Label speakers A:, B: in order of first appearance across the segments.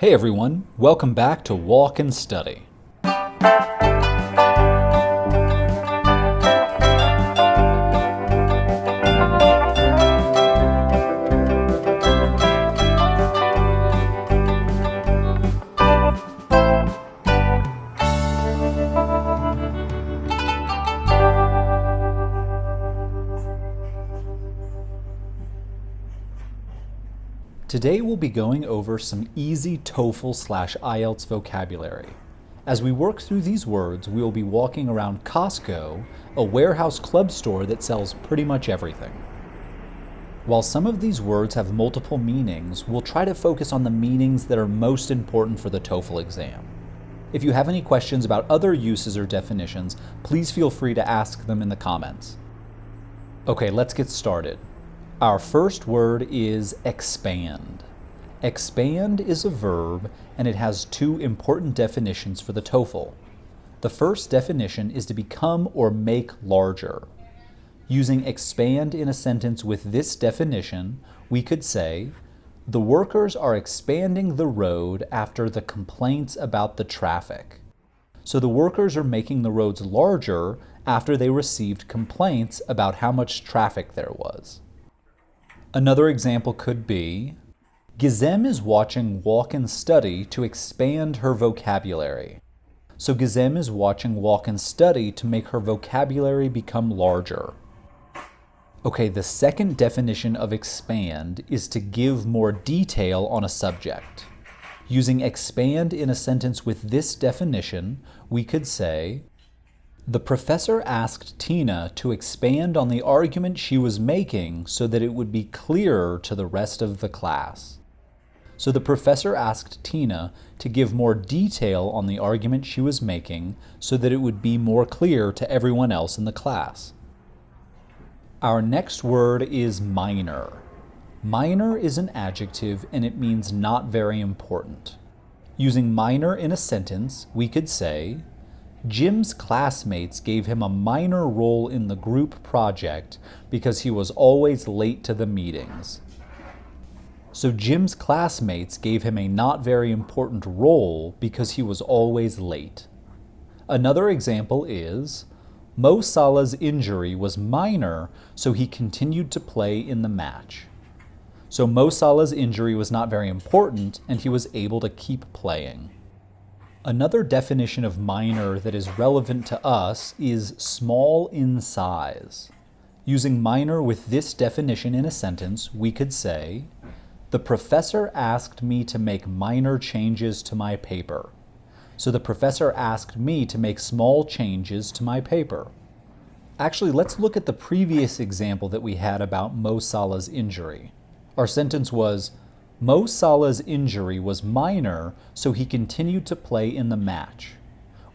A: Hey everyone, welcome back to Walk and Study. Today we'll be going over some easy TOEFL/IELTS vocabulary. As we work through these words, we will be walking around Costco, a warehouse club store that sells pretty much everything. While some of these words have multiple meanings, we'll try to focus on the meanings that are most important for the TOEFL exam. If you have any questions about other uses or definitions, please feel free to ask them in the comments. Okay, let's get started. Our first word is expand. Expand is a verb, and it has two important definitions for the TOEFL. The first definition is to become or make larger. Using expand in a sentence with this definition, we could say, the workers are expanding the road after the complaints about the traffic. So the workers are making the roads larger after they received complaints about how much traffic there was. Another example could be, Gizem is watching Walk and Study to expand her vocabulary. So Gizem is watching Walk and Study to make her vocabulary become larger. Okay, the second definition of expand is to give more detail on a subject. Using expand in a sentence with this definition, we could say, the professor asked Tina to expand on the argument she was making so that it would be clearer to the rest of the class. So the professor asked Tina to give more detail on the argument she was making so that it would be more clear to everyone else in the class. Our next word is minor. Minor is an adjective and it means not very important. Using minor in a sentence, we could say, Jim's classmates gave him a minor role in the group project because he was always late to the meetings. So Jim's classmates gave him a not very important role because he was always late. Another example is, Mo Salah's injury was minor, so he continued to play in the match. So Mo Salah's injury was not very important and he was able to keep playing. Another definition of minor that is relevant to us is small in size. Using minor with this definition in a sentence, we could say, the professor asked me to make minor changes to my paper. So the professor asked me to make small changes to my paper. Actually, let's look at the previous example that we had about Mo Salah's injury. Our sentence was, Mo Salah's injury was minor, so he continued to play in the match.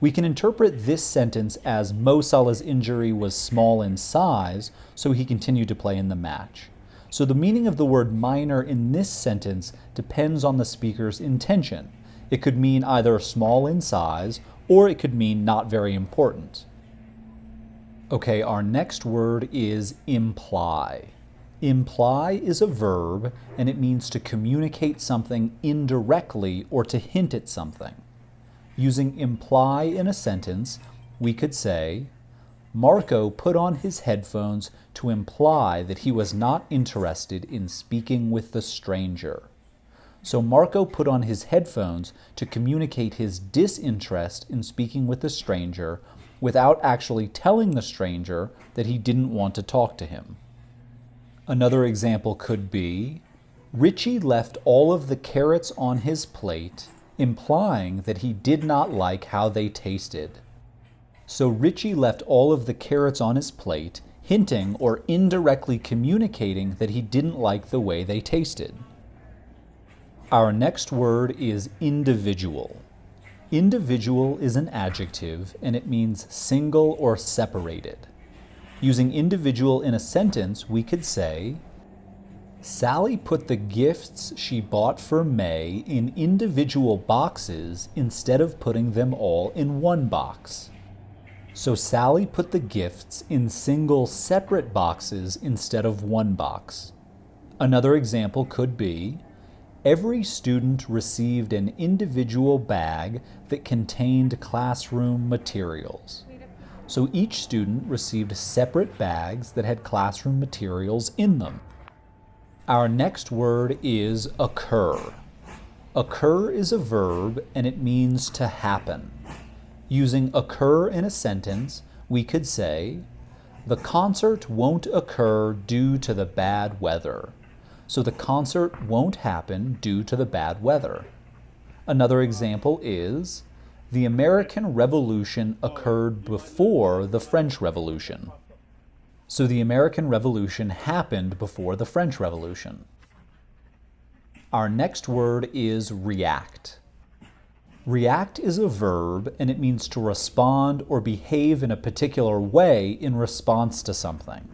A: We can interpret this sentence as Mo Salah's injury was small in size, so he continued to play in the match. So the meaning of the word minor in this sentence depends on the speaker's intention. It could mean either small in size, or it could mean not very important. Okay, our next word is imply. Imply is a verb, and it means to communicate something indirectly or to hint at something. Using imply in a sentence, we could say, Marco put on his headphones to imply that he was not interested in speaking with the stranger. So Marco put on his headphones to communicate his disinterest in speaking with the stranger without actually telling the stranger that he didn't want to talk to him. Another example could be, Richie left all of the carrots on his plate, implying that he did not like how they tasted. So Richie left all of the carrots on his plate, hinting or indirectly communicating that he didn't like the way they tasted. Our next word is individual. Individual is an adjective, and it means single or separated. Using individual in a sentence, we could say, Sally put the gifts she bought for May in individual boxes instead of putting them all in one box. So Sally put the gifts in single separate boxes instead of one box. Another example could be, Every student received an individual bag that contained classroom materials. So each student received separate bags that had classroom materials in them. Our next word is occur. Occur is a verb and it means to happen. Using occur in a sentence, we could say, the concert won't occur due to the bad weather. So the concert won't happen due to the bad weather. Another example is, the American Revolution occurred before the French Revolution. So the American Revolution happened before the French Revolution. Our next word is react. React is a verb and it means to respond or behave in a particular way in response to something.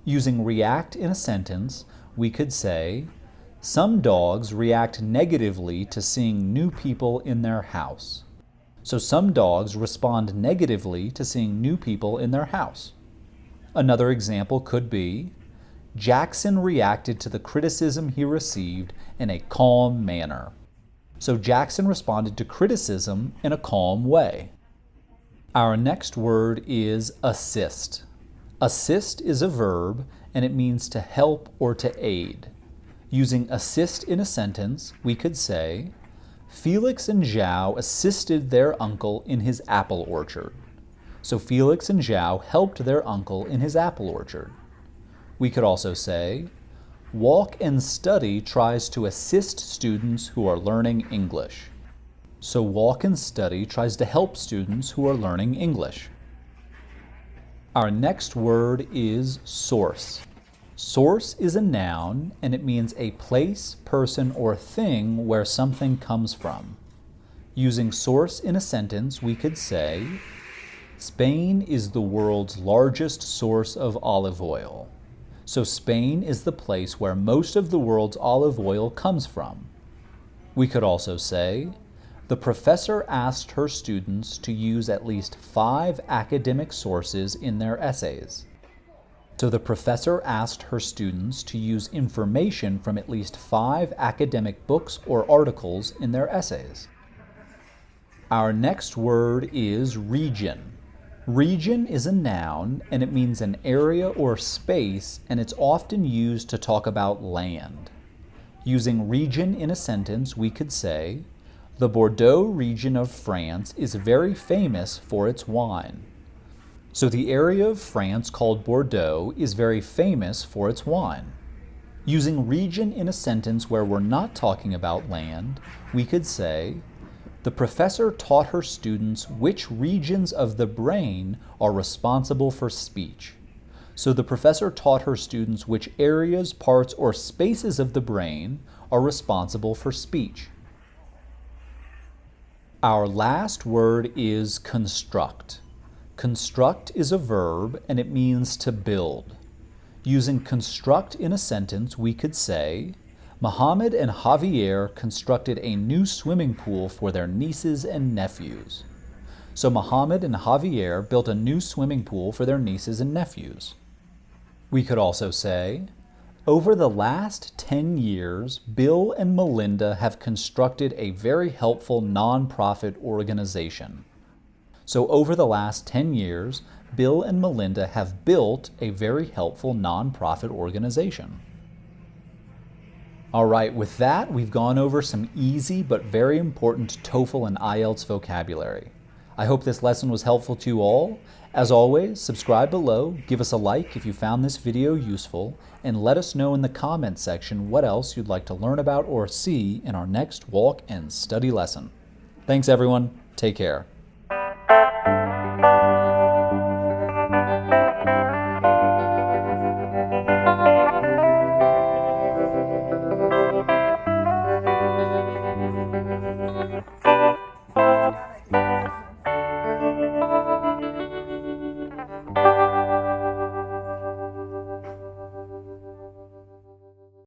A: Using react in a sentence, we could say, some dogs react negatively to seeing new people in their house. So some dogs respond negatively to seeing new people in their house. Another example could be, Jackson reacted to the criticism he received in a calm manner. So Jackson responded to criticism in a calm way. Our next word is assist. Assist is a verb and it means to help or to aid. Using assist in a sentence, we could say, Felix and Zhao assisted their uncle in his apple orchard. So Felix and Zhao helped their uncle in his apple orchard. We could also say, Walk and Study tries to assist students who are learning English. So Walk and Study tries to help students who are learning English. Our next word is source. Source is a noun and it means a place, person, or thing where something comes from. Using source in a sentence, we could say, Spain is the world's largest source of olive oil. So Spain is the place where most of the world's olive oil comes from. We could also say, the professor asked her students to use at least 5 academic sources in their essays. So the professor asked her students to use information from at least 5 academic books or articles in their essays. Our next word is region. Region is a noun and it means an area or space and it's often used to talk about land. Using region in a sentence, we could say, the Bordeaux region of France is very famous for its wine. So the area of France called Bordeaux is very famous for its wine. Using region in a sentence where we're not talking about land, we could say, the professor taught her students which regions of the brain are responsible for speech. So the professor taught her students which areas, parts, or spaces of the brain are responsible for speech. Our last word is construct. Construct is a verb and it means to build. Using construct in a sentence, we could say, Mohammed and Javier constructed a new swimming pool for their nieces and nephews. So Mohammed and Javier built a new swimming pool for their nieces and nephews. We could also say, over the last 10 years, Bill and Melinda have constructed a very helpful nonprofit organization. So over the last 10 years, Bill and Melinda have built a very helpful nonprofit organization. All right, with that, we've gone over some easy but very important TOEFL and IELTS vocabulary. I hope this lesson was helpful to you all. As always, subscribe below, give us a like if you found this video useful, and let us know in the comments section what else you'd like to learn about or see in our next walk and study lesson. Thanks everyone, take care.